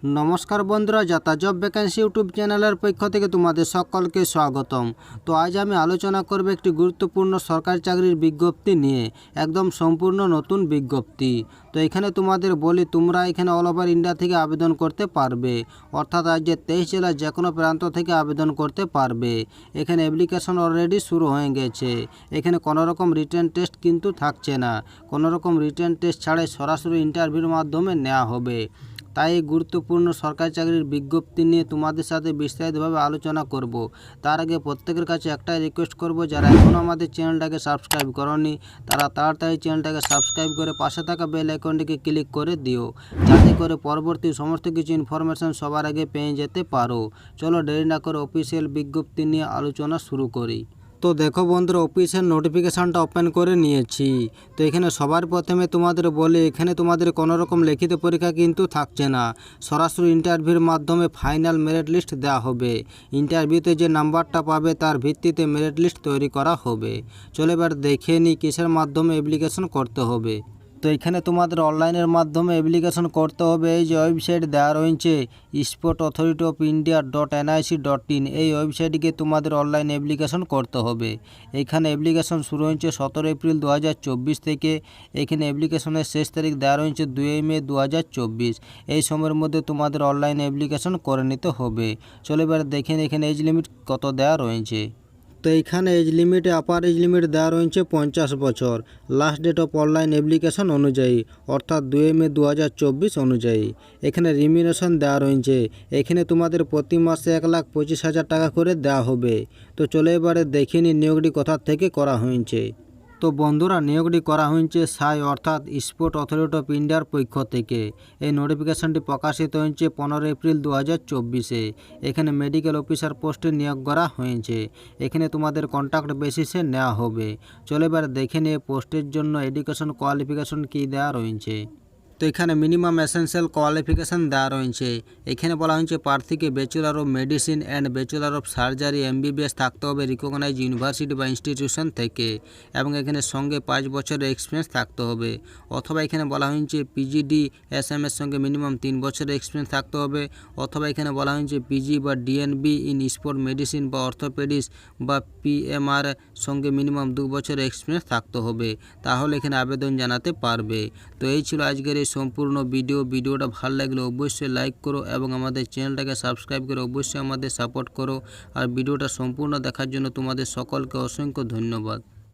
নমস্কার বন্ধুরা, যাতা জব ভ্যাকেন্সি ইউটিউব চ্যানেলের পক্ষ থেকে তোমাদের সকলকে স্বাগতম। তো আজ আমি আলোচনা করব একটি গুরুত্বপূর্ণ সরকারি চাকরির বিজ্ঞপ্তি নিয়ে, একদম সম্পূর্ণ নতুন বিজ্ঞপ্তি। তো এখানে তোমাদের বলি, তোমরা এখানে অল ওভার ইন্ডিয়া থেকে আবেদন করতে পারবে, অর্থাৎ রাজ্যের 23 জেলার যে কোনো প্রান্ত থেকে আবেদন করতে পারবে। এখানে অ্যাপ্লিকেশন অলরেডি শুরু হয়ে গেছে। এখানে কোনো রকম রিটেন টেস্ট কিন্তু থাকছে না, কোনো রকম রিটেন টেস্ট ছাড়াই সরাসরি ইন্টারভিউর মাধ্যমে নেওয়া হবে। তাই এই গুরুত্বপূর্ণ সরকারি চাকরির বিজ্ঞপ্তি নিয়ে তোমাদের সাথে বিস্তারিতভাবে আলোচনা করব। তার আগে প্রত্যেকের কাছে একটাই রিকোয়েস্ট করব, যারা এখনও আমাদের চ্যানেলটাকে সাবস্ক্রাইব করনি তারা তাড়াতাড়ি চ্যানেলটাকে সাবস্ক্রাইব করে পাশে থাকা বেল আইকনটিকে ক্লিক করে দিও, যাতে করে পরবর্তী সমস্ত কিছু ইনফরমেশন সবার আগে পেয়ে যেতে পারো। চলো দেরি না করে অফিসিয়াল বিজ্ঞপ্তি নিয়ে আলোচনা শুরু করি। তো দেখো বন্ধুরা, অফিসের নোটিফিকেশানটা ওপেন করে নিয়েছি। তো এখানে সবার প্রথমে তোমাদের বলে, এখানে তোমাদের কোনো রকম লিখিত পরীক্ষা কিন্তু থাকছে না, সরাসরি ইন্টারভিউর মাধ্যমে ফাইনাল মেরিট লিস্ট দেওয়া হবে। ইন্টারভিউতে যে নাম্বারটা পাবে তার ভিত্তিতে মেরিট লিস্ট তৈরি করা হবে। চলো এবার দেখে নিই কিসের মাধ্যমে অ্যাপ্লিকেশন করতে হবে। তো এখানে তোমাদের অনলাইনের মাধ্যমে অ্যাপ্লিকেশন করতে হবে। এই যে ওয়েবসাইট দেওয়া রয়েছে sport.authority.india.nic.in, এই ওয়েবসাইটকে তোমাদের অনলাইন অ্যাপ্লিকেশন করতে হবে। এখানে অ্যাপ্লিকেশন শুরু হয়েছে 17 এপ্রিল 2024 থেকে। এখানে অ্যাপ্লিকেশনের শেষ তারিখ দেওয়া রয়েছে 2 মে 2024। এই সময়ের মধ্যে তোমাদের অনলাইন অ্যাপ্লিকেশন করে নিতে হবে। চলো এবার দেখেন এখানে এজ লিমিট কত দেওয়া রয়েছে। তো এইখানে এজ লিমিটে আপার এজ লিমিট দেওয়া রয়েছে 50 বছর, last date of online application অনুযায়ী, অর্থাৎ 2 মে 2024 অনুযায়ী। এখানে রিমিউনেশন দেওয়া রয়েছে, এখানে তোমাদের প্রতি মাসে 1,25,000 টাকা করে দেওয়া হবে। তো চলো এবারে দেখে নিই নিয়োগটি কোথা থেকে করা হয়েছে। তো বন্ধুরা, নিয়োগটি করা হয়েছে সাই অর্থাৎ স্পোর্ট অথরিটি অফ ইন্ডিয়ার পক্ষ থেকে। এই নোটিফিকেশনটি প্রকাশিত হয়েছে 15 এপ্রিল 2024-এ। এখানে মেডিকেল অফিসার পোস্টে নিয়োগ করা হয়েছে। এখানে তোমাদের কন্ট্রাক্ট বেসিসে নেওয়া হবে। চলো এবার দেখে নিয়ে পোস্টের জন্য এডুকেশন কোয়ালিফিকেশন কী দেওয়া রয়েছে। তো এখানে মিনিমাম এসেনশিয়াল কোয়ালিফিকেশান দেওয়া রয়েছে। এখানে বলা হয়েছে প্রার্থীকে bachelor of medicine and bachelor of surgery MBBS থাকতে হবে রিকগনাইজ ইউনিভার্সিটি বা ইনস্টিটিউশন থেকে, এবং এখানে সঙ্গে 5 বছরের এক্সপিরিয়েন্স থাকতে হবে। অথবা এখানে বলা হয়েছে PGDSM এর সঙ্গে মিনিমাম 3 বছরের এক্সপিরিয়েন্স থাকতে হবে। অথবা এখানে বলা হয়েছে PG বা DNB ইন স্পোর্ট মেডিসিন বা অর্থোপেডিক্স বা PMR সঙ্গে মিনিমাম 2 বছরের এক্সপিরিয়েন্স থাকতে হবে, তাহলে এখানে আবেদন জানাতে পারবে। তো এই ছিল আজকের এই সম্পূর্ণ ভিডিওটা ভালো লাগলে অবশ্যই লাইক করো এবং আমাদের চ্যানেলটাকে সাবস্ক্রাইব করে অবশ্যই আমাদের সাপোর্ট করো। আর ভিডিওটা সম্পূর্ণ দেখার জন্য তোমাদের সকলকে অসংখ্য ধন্যবাদ।